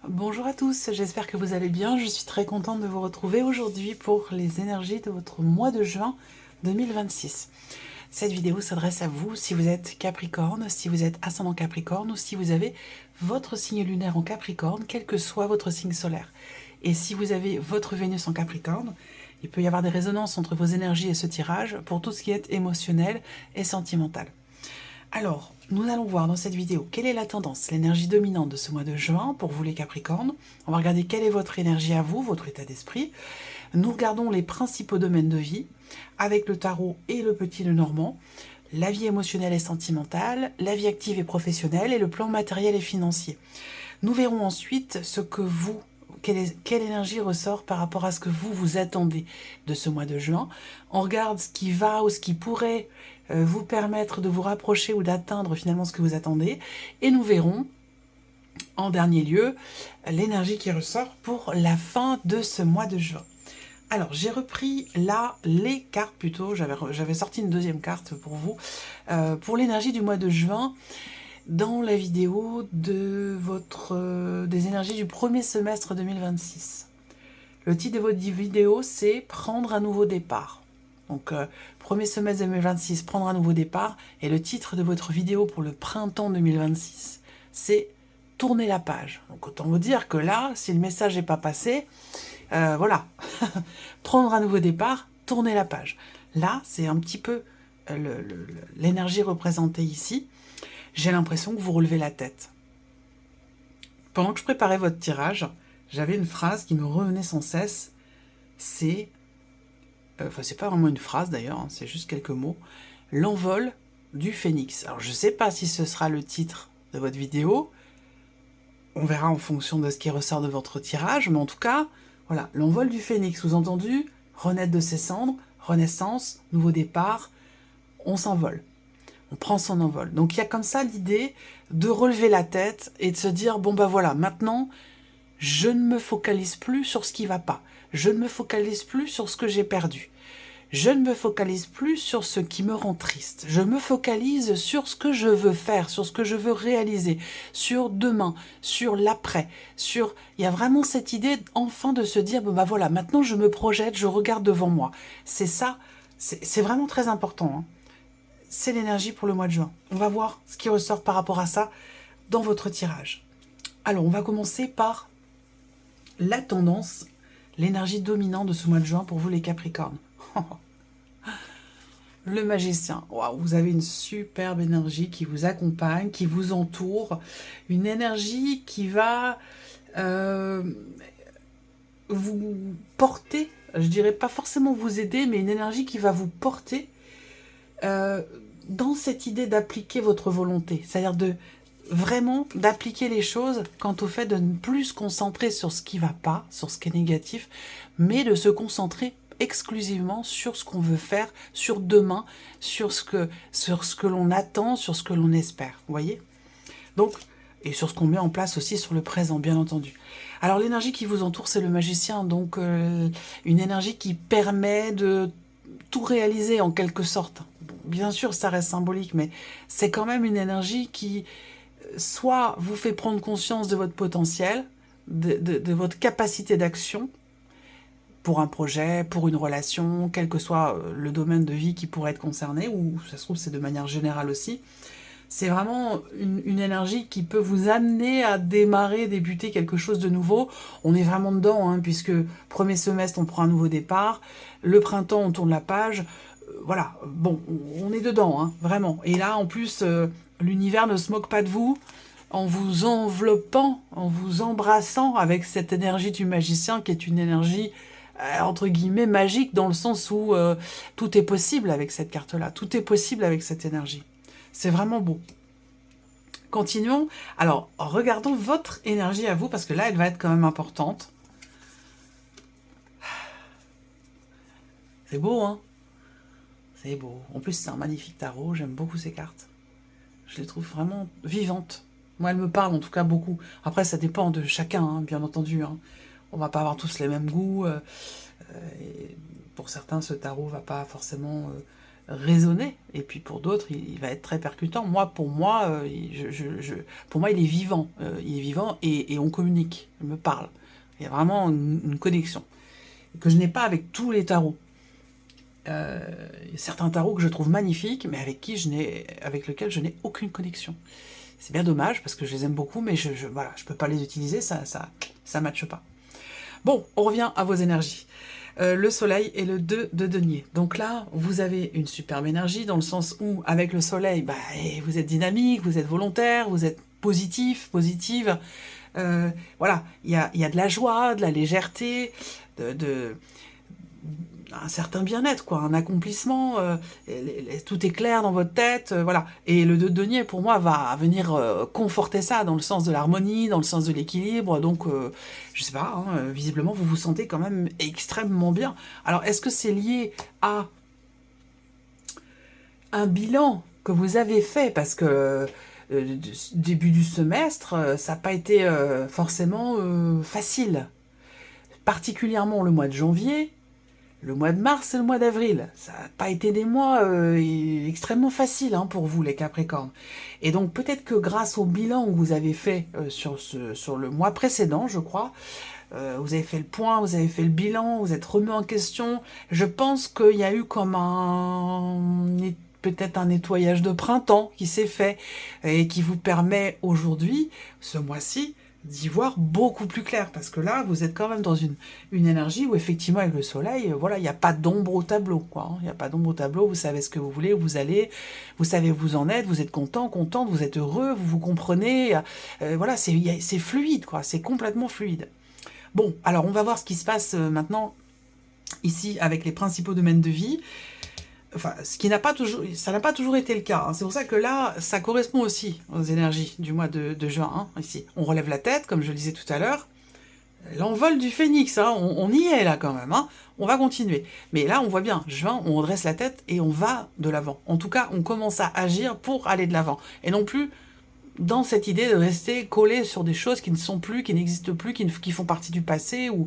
Bonjour à tous, j'espère que vous allez bien. Je suis très contente de vous retrouver aujourd'hui pour les énergies de votre mois de juin 2026. Cette vidéo s'adresse à vous si vous êtes Capricorne, si vous êtes ascendant Capricorne ou si vous avez votre signe lunaire en Capricorne, quel que soit votre signe solaire. Et si vous avez votre Vénus en Capricorne, il peut y avoir des résonances entre vos énergies et ce tirage pour tout ce qui est émotionnel et sentimental. Alors, nous allons voir dans cette vidéo quelle est la tendance, l'énergie dominante de ce mois de juin pour vous les Capricornes. On va regarder quelle est votre énergie à vous, votre état d'esprit. Nous regardons les principaux domaines de vie avec le tarot et le petit Lenormand, la vie émotionnelle et sentimentale, la vie active et professionnelle et le plan matériel et financier. Nous verrons ensuite ce que vous, quelle énergie ressort par rapport à ce que vous attendez de ce mois de juin. On regarde ce qui va ou ce qui pourrait vous permettre de vous rapprocher ou d'atteindre finalement ce que vous attendez. Et nous verrons, en dernier lieu, l'énergie qui ressort pour la fin de ce mois de juin. Alors, j'ai repris là les cartes plutôt, j'avais sorti une deuxième carte pour vous, pour l'énergie du mois de juin, dans la vidéo de des énergies du premier semestre 2026. Le titre de votre vidéo, c'est « Prendre un nouveau départ ». Donc, premier semestre 2026, prendre un nouveau départ. Et le titre de votre vidéo pour le printemps 2026, c'est « Tourner la page ». Donc, autant vous dire que là, si le message n'est pas passé, voilà. Prendre un nouveau départ, tourner la page. Là, c'est un petit peu l'énergie représentée ici. J'ai l'impression que vous relevez la tête. Pendant que je préparais votre tirage, j'avais une phrase qui me revenait sans cesse. C'est... Enfin, c'est pas vraiment une phrase d'ailleurs, hein, c'est juste quelques mots. L'envol du phénix. Alors, je ne sais pas si ce sera le titre de votre vidéo. On verra en fonction de ce qui ressort de votre tirage. Mais en tout cas, voilà, l'envol du phénix, sous-entendu, renaître de ses cendres, renaissance, nouveau départ, on s'envole. On prend son envol. Donc, il y a comme ça l'idée de relever la tête et de se dire, bon ben voilà, maintenant, je ne me focalise plus sur ce qui ne va pas. Je ne me focalise plus sur ce que j'ai perdu. Je ne me focalise plus sur ce qui me rend triste. Je me focalise sur ce que je veux faire, sur ce que je veux réaliser, sur demain, sur l'après, sur... Il y a vraiment cette idée, enfin, de se dire, bon ben voilà, maintenant je me projette, je regarde devant moi. C'est ça, c'est vraiment très important, hein. C'est l'énergie pour le mois de juin. On va voir ce qui ressort par rapport à ça dans votre tirage. Alors, on va commencer par la tendance, l'énergie dominante de ce mois de juin pour vous les Capricornes. Le magicien. Waouh, vous avez une superbe énergie qui vous accompagne, qui vous entoure. Une énergie qui va vous porter, je dirais pas forcément vous aider, mais une énergie qui va vous porter dans cette idée d'appliquer votre volonté. C'est-à-dire de vraiment d'appliquer les choses quant au fait de ne plus se concentrer sur ce qui ne va pas, sur ce qui est négatif, mais de se concentrer exclusivement sur ce qu'on veut faire, sur demain, sur ce que l'on attend, sur ce que l'on espère, vous voyez? Donc, et sur ce qu'on met en place aussi sur le présent, bien entendu. Alors, l'énergie qui vous entoure, c'est le magicien, donc une énergie qui permet de tout réaliser en quelque sorte. Bon, bien sûr, ça reste symbolique, mais c'est quand même une énergie qui soit vous fait prendre conscience de votre potentiel, de votre capacité d'action pour un projet, pour une relation, quel que soit le domaine de vie qui pourrait être concerné, ou ça se trouve c'est de manière générale aussi. C'est vraiment une énergie qui peut vous amener à démarrer, débuter quelque chose de nouveau. On est vraiment dedans, hein, puisque premier semestre, on prend un nouveau départ. Le printemps, on tourne la page. Voilà, bon, on est dedans, hein, vraiment. Et là, en plus, l'univers ne se moque pas de vous en vous enveloppant, en vous embrassant avec cette énergie du magicien qui est une énergie entre guillemets magique dans le sens où tout est possible avec cette carte-là. Tout est possible avec cette énergie. C'est vraiment beau. Continuons. Alors, regardons votre énergie à vous, parce que là, elle va être quand même importante. C'est beau, hein? C'est beau. En plus, c'est un magnifique tarot. J'aime beaucoup ces cartes. Je les trouve vraiment vivantes. Moi, elles me parlent en tout cas beaucoup. Après, ça dépend de chacun, hein, bien entendu. Hein. On va pas avoir tous les mêmes goûts. Et pour certains, ce tarot va pas forcément résonner, et puis pour d'autres, il va être très percutant. Pour moi, pour moi, il est vivant. Il est vivant et on communique, il me parle. Il y a vraiment une connexion que je n'ai pas avec tous les tarots. Il y a certains tarots que je trouve magnifiques, mais avec lesquels je n'ai aucune connexion. C'est bien dommage, parce que je les aime beaucoup, mais voilà, je peux pas les utiliser, ça matche pas. Bon, on revient à vos énergies. Le soleil et le 2 de denier. Donc là, vous avez une superbe énergie, dans le sens où, avec le soleil, vous êtes dynamique, vous êtes volontaire, vous êtes positif, positive. Voilà, il y a de la joie, de la légèreté, un certain bien-être, quoi, un accomplissement, tout est clair dans votre tête, voilà. Et le 2 de denier, pour moi, va venir conforter ça, dans le sens de l'harmonie, dans le sens de l'équilibre, donc, je sais pas, hein, visiblement, vous vous sentez quand même extrêmement bien. Alors, est-ce que c'est lié à un bilan que vous avez fait, parce que début du semestre, ça n'a pas été forcément facile, particulièrement le mois de janvier, le mois de mars et le mois d'avril. Ça n'a pas été des mois extrêmement faciles pour vous, les Capricornes. Et donc peut-être que grâce au bilan que vous avez fait sur le mois précédent, je crois, vous avez fait le point, vous avez fait le bilan, vous êtes remis en question. Je pense qu'il y a eu comme peut-être un nettoyage de printemps qui s'est fait et qui vous permet aujourd'hui, ce mois-ci, d'y voir beaucoup plus clair, parce que là, vous êtes quand même dans une énergie où, effectivement, avec le soleil, voilà, il n'y a pas d'ombre au tableau, quoi. Il n'y a pas d'ombre au tableau, vous savez ce que vous voulez, où vous allez, vous savez où vous en êtes, vous êtes content, contente, vous êtes heureux, vous vous comprenez, voilà, c'est fluide, quoi, c'est complètement fluide. Bon, alors, on va voir ce qui se passe maintenant, ici, avec les principaux domaines de vie. Enfin, ça n'a pas toujours été le cas. C'est pour ça que là, ça correspond aussi aux énergies du mois de juin. Ici, on relève la tête, comme je le disais tout à l'heure. L'envol du phénix, on y est là quand même. On va continuer. Mais là, on voit bien, juin, on redresse la tête et on va de l'avant. En tout cas, on commence à agir pour aller de l'avant. Et non plus dans cette idée de rester collé sur des choses qui ne sont plus, qui n'existent plus, qui font partie du passé ou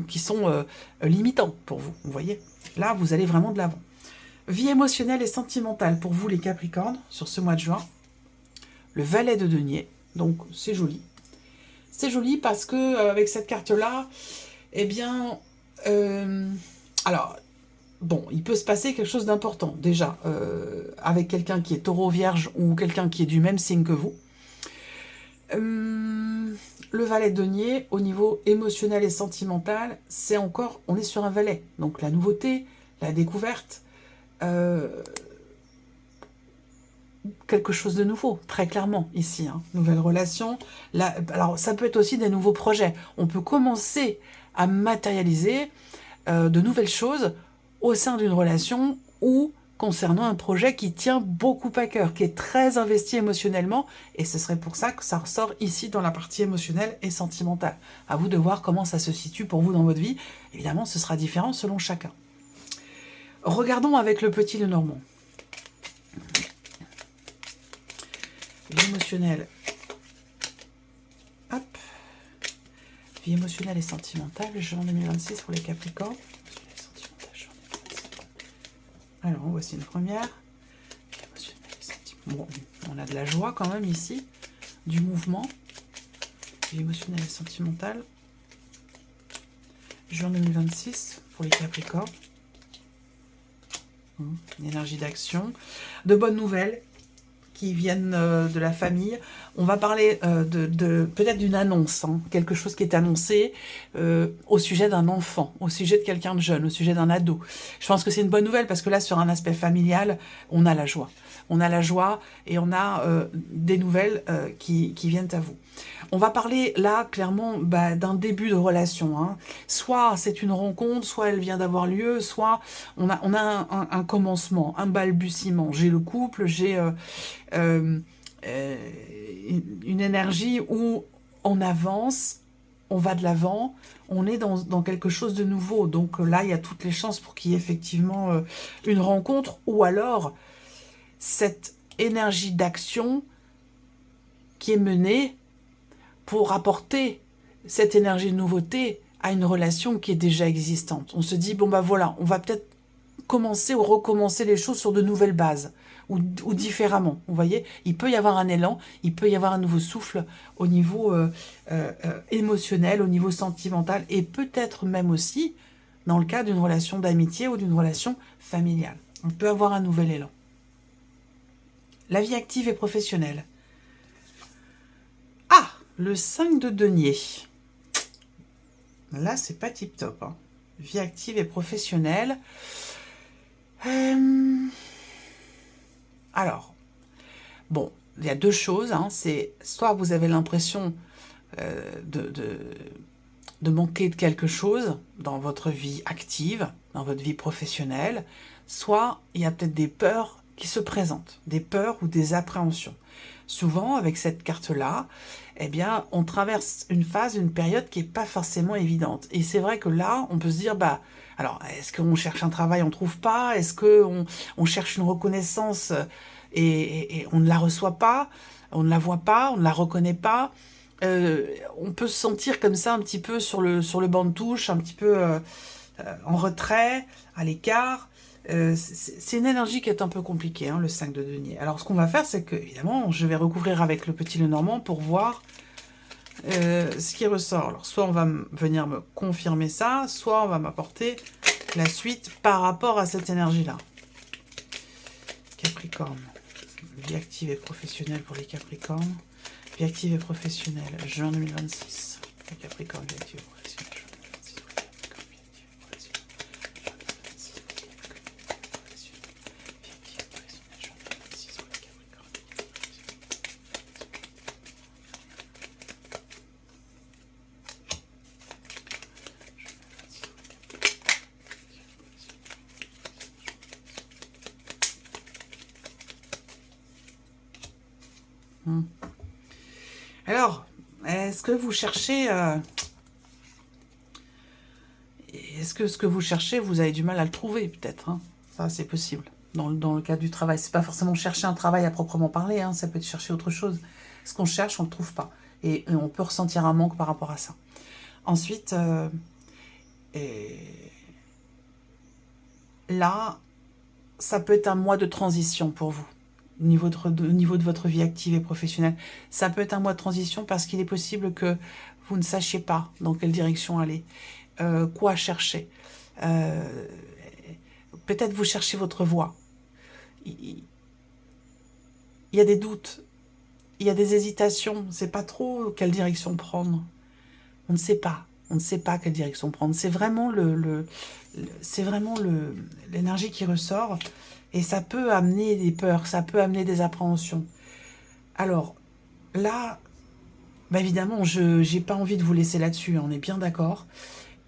qui sont limitants pour vous. Vous voyez? Là, vous allez vraiment de l'avant. Vie émotionnelle et sentimentale pour vous les Capricornes sur ce mois de juin. Le valet de denier, donc c'est joli. C'est joli parce que avec cette carte-là, eh bien, alors, bon, il peut se passer quelque chose d'important déjà avec quelqu'un qui est taureau vierge ou quelqu'un qui est du même signe que vous. Le valet de denier, au niveau émotionnel et sentimental, c'est encore, on est sur un valet. Donc la nouveauté, la découverte, quelque chose de nouveau, très clairement, ici, nouvelle relation. Là, alors, ça peut être aussi des nouveaux projets. On peut commencer à matérialiser de nouvelles choses au sein d'une relation ou concernant un projet qui tient beaucoup à cœur, qui est très investi émotionnellement, et ce serait pour ça que ça ressort ici dans la partie émotionnelle et sentimentale. À vous de voir comment ça se situe pour vous dans votre vie. Évidemment, ce sera différent selon chacun. Regardons avec le petit Lenormand. Vie émotionnelle. Hop. Vie émotionnelle et sentimentale, juin 2026 pour les Capricornes. Alors, voici une première. Vie émotionnelle et sentimentale. Bon, on a de la joie quand même ici, du mouvement. Vie émotionnelle et sentimentale. Juin 2026 pour les Capricornes. Une énergie d'action, de bonnes nouvelles qui viennent de la famille. On va parler peut-être d'une annonce, quelque chose qui est annoncé au sujet d'un enfant, au sujet de quelqu'un de jeune, au sujet d'un ado. Je pense que c'est une bonne nouvelle parce que là, sur un aspect familial, on a la joie. On a la joie et on a des nouvelles qui viennent à vous. On va parler là, clairement, d'un début de relation. Soit c'est une rencontre, soit elle vient d'avoir lieu, soit on a un commencement, un balbutiement. J'ai le couple, j'ai une énergie où on avance, on va de l'avant, on est dans quelque chose de nouveau. Donc là, il y a toutes les chances pour qu'il y ait effectivement une rencontre, ou alors cette énergie d'action qui est menée pour apporter cette énergie de nouveauté à une relation qui est déjà existante. On se dit, bon voilà, on va peut-être commencer ou recommencer les choses sur de nouvelles bases, ou différemment, vous voyez. Il peut y avoir un élan, il peut y avoir un nouveau souffle au niveau émotionnel, au niveau sentimental, et peut-être même aussi dans le cas d'une relation d'amitié ou d'une relation familiale. On peut avoir un nouvel élan. La vie active et professionnelle. Ah, le 5 de denier. Là, c'est pas tip top. Hein. Vie active et professionnelle. Alors, bon, il y a deux choses. Hein. C'est soit vous avez l'impression de manquer de quelque chose dans votre vie active, dans votre vie professionnelle, soit il y a peut-être des peurs qui se présentent, des peurs ou des appréhensions. Souvent, avec cette carte-là, eh bien, on traverse une phase, une période qui n'est pas forcément évidente. Et c'est vrai que là, on peut se dire, bah, alors, est-ce qu'on cherche un travail, on ne trouve pas? Est-ce qu'on cherche une reconnaissance et on ne la reçoit pas? On ne la voit pas, on ne la reconnaît pas? On peut se sentir comme ça un petit peu sur le banc de touche, un petit peu en retrait, à l'écart. C'est une énergie qui est un peu compliquée, hein, le 5 de denier. Alors, ce qu'on va faire, c'est que, évidemment, je vais recouvrir avec le petit Lenormand pour voir ce qui ressort. Alors, soit on va venir me confirmer ça, soit on va m'apporter la suite par rapport à cette énergie-là. Capricorne. Vie active et professionnelle pour les Capricornes. Vie active et professionnelle, juin 2026. Les Capricornes, vie active et professionnelle, juin 2026. Alors, est-ce que vous cherchez... Est-ce que ce que vous cherchez, vous avez du mal à le trouver, peut-être, hein? Ça, c'est possible. Dans le cadre du travail. C'est pas forcément chercher un travail à proprement parler, hein, ça peut être chercher autre chose. Ce qu'on cherche, on ne le trouve pas. Et on peut ressentir un manque par rapport à ça. Ensuite, là, ça peut être un mois de transition pour vous. Au niveau de votre vie active et professionnelle. Ça peut être un mois de transition parce qu'il est possible que vous ne sachiez pas dans quelle direction aller, quoi chercher. Peut-être vous cherchez votre voie. Il y a des doutes, il y a des hésitations, on ne sait pas trop quelle direction prendre. On ne sait pas. On ne sait pas quelle direction prendre. C'est vraiment l'énergie qui ressort. Et ça peut amener des peurs, ça peut amener des appréhensions. Alors, là, bah évidemment, je n'ai pas envie de vous laisser là-dessus, on est bien d'accord.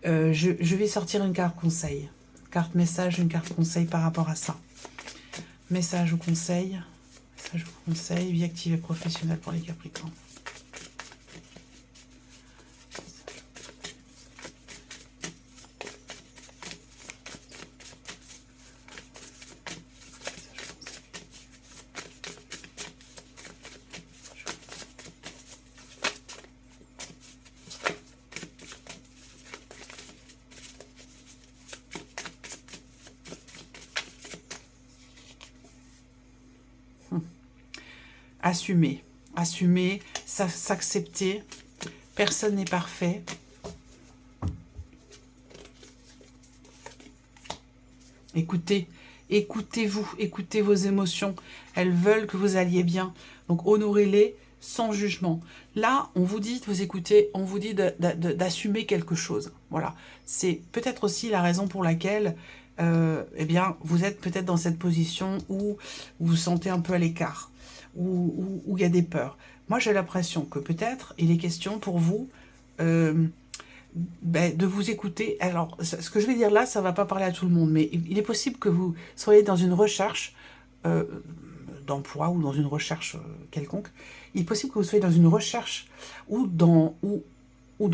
Je vais sortir une carte conseil. Carte message, une carte conseil par rapport à ça. Message ou conseil. Message ou conseil, vie active et professionnelle pour les Capricornes. Assumer, s'accepter. Personne n'est parfait. Écoutez-vous, écoutez vos émotions. Elles veulent que vous alliez bien. Donc honorez-les sans jugement. Là, on vous dit de vous écouter, on vous dit d'assumer quelque chose. Voilà. C'est peut-être aussi la raison pour laquelle eh bien, vous êtes peut-être dans cette position où vous vous sentez un peu à l'écart. Où il y a des peurs. Moi, j'ai l'impression que peut-être il est question pour vous de vous écouter. Alors, ce que je vais dire là, ça ne va pas parler à tout le monde, mais il est possible que vous soyez dans une recherche d'emploi ou dans une recherche quelconque. Il est possible que vous soyez dans une recherche ou dans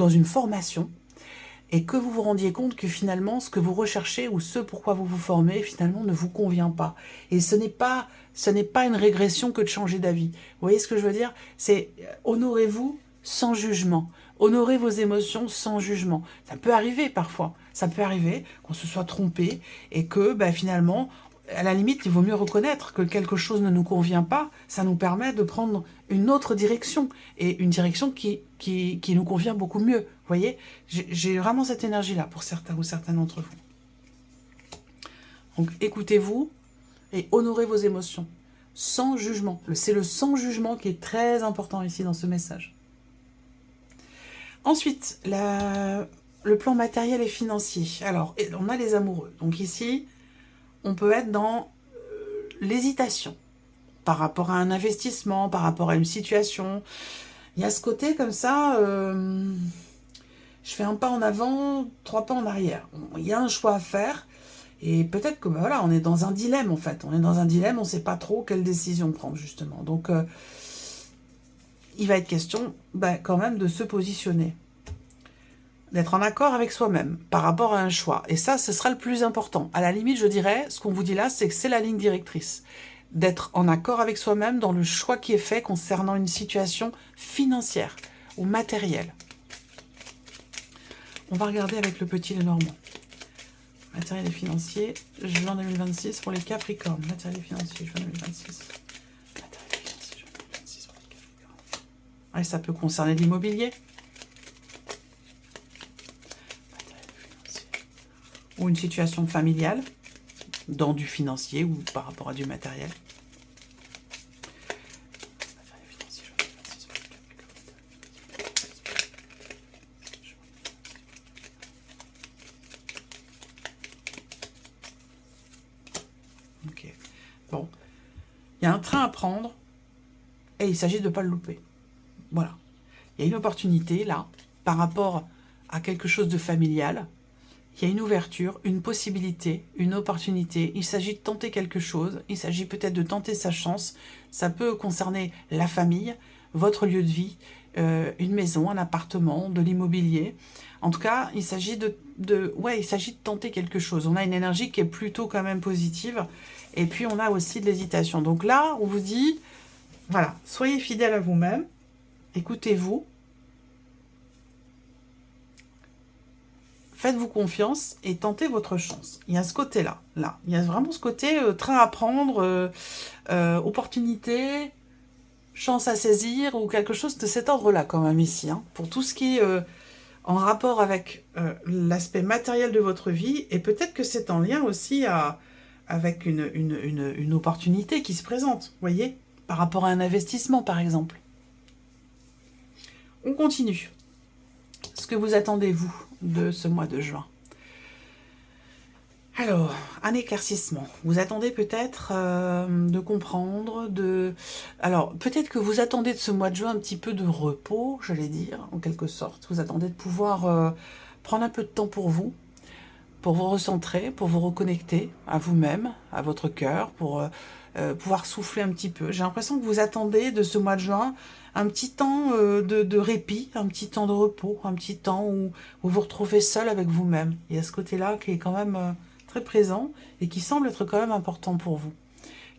une formation et que vous vous rendiez compte que finalement, ce que vous recherchez ou ce pourquoi vous vous formez, finalement, ne vous convient pas. Et ce n'est pas une régression que de changer d'avis. Vous voyez ce que je veux dire? C'est honorez-vous sans jugement. Honorez vos émotions sans jugement. Ça peut arriver parfois. Ça peut arriver qu'on se soit trompé et que finalement, à la limite, il vaut mieux reconnaître que quelque chose ne nous convient pas. Ça nous permet de prendre une autre direction et une direction qui nous convient beaucoup mieux. Vous voyez, j'ai vraiment cette énergie-là pour certains ou certaines d'entre vous. Donc écoutez-vous et honorez vos émotions sans jugement. C'est le sans jugement qui est très important ici dans ce message. Ensuite, le plan matériel et financier. Alors, on a les amoureux. Donc ici, on peut être dans l'hésitation par rapport à un investissement, par rapport à une situation. Il y a ce côté comme ça, je fais un pas en avant, 3 pas en arrière. Il y a un choix à faire. Et peut-être que voilà, on est dans un dilemme en fait. On est dans un dilemme, on ne sait pas trop quelle décision prendre justement. Donc, il va être question quand même de se positionner. D'être en accord avec soi-même par rapport à un choix. Et ça, ce sera le plus important. À la limite, je dirais, ce qu'on vous dit là, c'est que c'est la ligne directrice. D'être en accord avec soi-même dans le choix qui est fait concernant une situation financière ou matérielle. On va regarder avec le petit Lenormand. Matériel et financier, juin 2026 pour les Capricornes. Matériel et financier, juin 2026. Matériel et financier, juin 2026 pour les Capricornes. Ouais, ça peut concerner l'immobilier. Ou une situation familiale, dans du financier ou par rapport à du matériel. Ok. Bon. Il y a un train à prendre et il s'agit de ne pas le louper. Voilà. Il y a une opportunité là, par rapport à quelque chose de familial. Il y a une ouverture, une possibilité, une opportunité. Il s'agit de tenter quelque chose. Il s'agit peut-être de tenter sa chance. Ça peut concerner la famille, votre lieu de vie, une maison, un appartement, de l'immobilier. En tout cas, il s'agit il s'agit de tenter quelque chose. On a une énergie qui est plutôt quand même positive. Et puis, on a aussi de l'hésitation. Donc là, on vous dit, voilà, soyez fidèle à vous-même. Écoutez-vous. Faites-vous confiance et tentez votre chance. Il y a ce côté-là. Là. Il y a vraiment ce côté train à prendre, opportunité, chance à saisir ou quelque chose de cet ordre-là quand même ici. Hein, pour tout ce qui est en rapport avec l'aspect matériel de votre vie. Et peut-être que c'est en lien aussi avec une opportunité qui se présente. Vous voyez, par rapport à un investissement par exemple. On continue. Ce que vous attendez, vous, de ce mois de juin. Alors, un éclaircissement. Vous attendez peut-être de comprendre, Alors, peut-être que vous attendez de ce mois de juin un petit peu de repos, j'allais dire, en quelque sorte. Vous attendez de pouvoir prendre un peu de temps pour vous recentrer, pour vous reconnecter à vous-même, à votre cœur, pour pouvoir souffler un petit peu. J'ai l'impression que vous attendez de ce mois de juin un petit temps de répit, un petit temps de repos, un petit temps où vous vous retrouvez seul avec vous-même. Il y a ce côté-là qui est quand même très présent et qui semble être quand même important pour vous.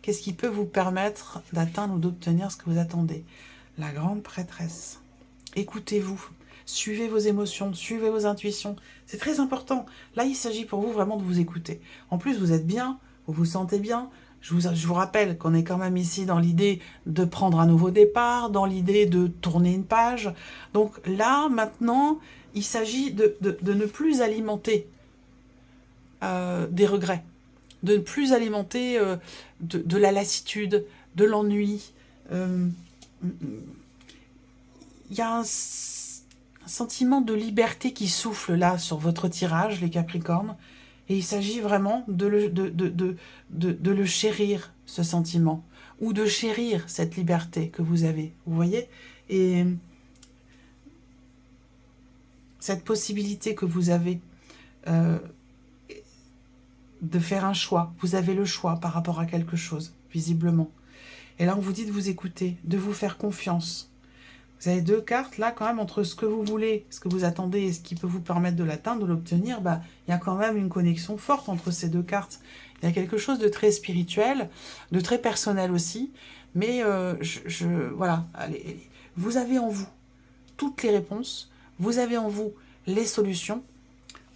Qu'est-ce qui peut vous permettre d'atteindre ou d'obtenir ce que vous attendez? La grande prêtresse. Écoutez-vous. Suivez vos émotions, suivez vos intuitions. C'est très important. Là, il s'agit pour vous vraiment de vous écouter. En plus, vous êtes bien, vous vous sentez bien. Je vous rappelle qu'on est quand même ici dans l'idée de prendre un nouveau départ, dans l'idée de tourner une page. Donc là, maintenant, il s'agit de ne plus alimenter des regrets, de ne plus alimenter de la lassitude, de l'ennui. Il y a un sentiment de liberté qui souffle là sur votre tirage, les Capricornes. Et il s'agit vraiment de le chérir, ce sentiment, ou de chérir cette liberté que vous avez, vous voyez? Et cette possibilité que vous avez de faire un choix, vous avez le choix par rapport à quelque chose, visiblement. Et là, on vous dit de vous écouter, de vous faire confiance. Vous avez deux cartes, là, quand même, entre ce que vous voulez, ce que vous attendez et ce qui peut vous permettre de l'atteindre, de l'obtenir, il y a quand même une connexion forte entre ces deux cartes. Il y a quelque chose de très spirituel, de très personnel aussi, mais voilà, allez, vous avez en vous toutes les réponses, vous avez en vous les solutions.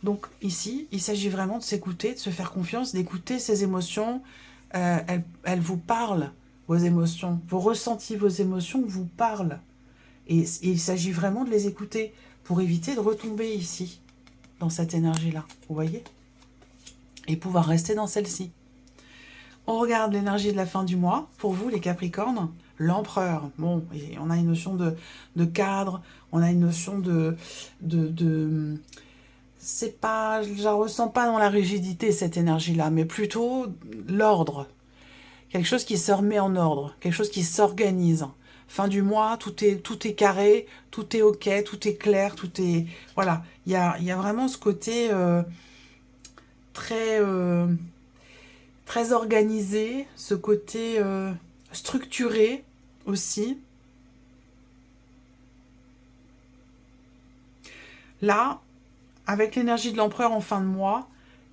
Donc ici, il s'agit vraiment de s'écouter, de se faire confiance, d'écouter ses émotions. Elles vous parlent, vos émotions. Vos ressentis, vos émotions vous parlent. Et il s'agit vraiment de les écouter pour éviter de retomber ici, dans cette énergie-là. Vous voyez? Et pouvoir rester dans celle-ci. On regarde l'énergie de la fin du mois. Pour vous, les Capricornes, l'empereur. Bon, on a une notion de cadre, on a une notion c'est pas, je la ressens pas dans la rigidité, cette énergie-là, mais plutôt l'ordre. Quelque chose qui se remet en ordre, quelque chose qui s'organise. Fin du mois, tout est carré, tout est ok, tout est clair, tout est... Voilà, il y a vraiment ce côté très, très organisé, ce côté structuré aussi. Là, avec l'énergie de l'empereur en fin de mois,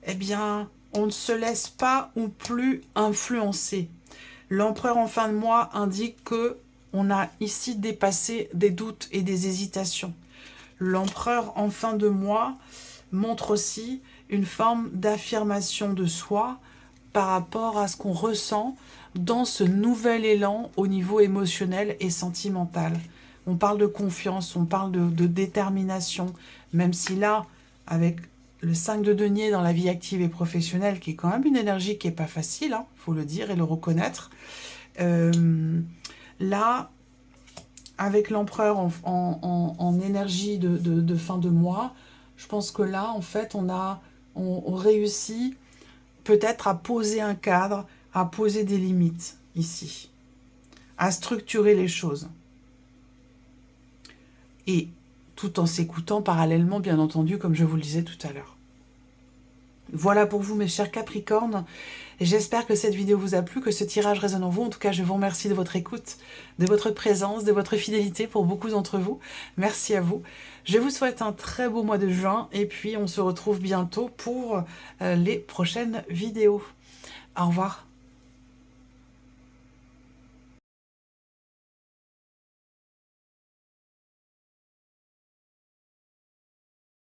eh bien, on ne se laisse pas ou plus influencer. L'empereur en fin de mois indique que on a ici dépassé des doutes et des hésitations. L'empereur en fin de mois montre aussi une forme d'affirmation de soi par rapport à ce qu'on ressent dans ce nouvel élan au niveau émotionnel et sentimental. On parle de confiance, on parle de détermination, même si là, avec le 5 de denier dans la vie active et professionnelle, qui est quand même une énergie qui n'est pas facile, hein, faut le dire et le reconnaître, là, avec l'empereur en énergie de fin de mois, je pense que là, en fait, on réussit peut-être à poser un cadre, à poser des limites ici, à structurer les choses. Et tout en s'écoutant parallèlement, bien entendu, comme je vous le disais tout à l'heure. Voilà pour vous, mes chers Capricornes. J'espère que cette vidéo vous a plu, que ce tirage résonne en vous. En tout cas, je vous remercie de votre écoute, de votre présence, de votre fidélité pour beaucoup d'entre vous. Merci à vous. Je vous souhaite un très beau mois de juin et puis on se retrouve bientôt pour les prochaines vidéos. Au revoir.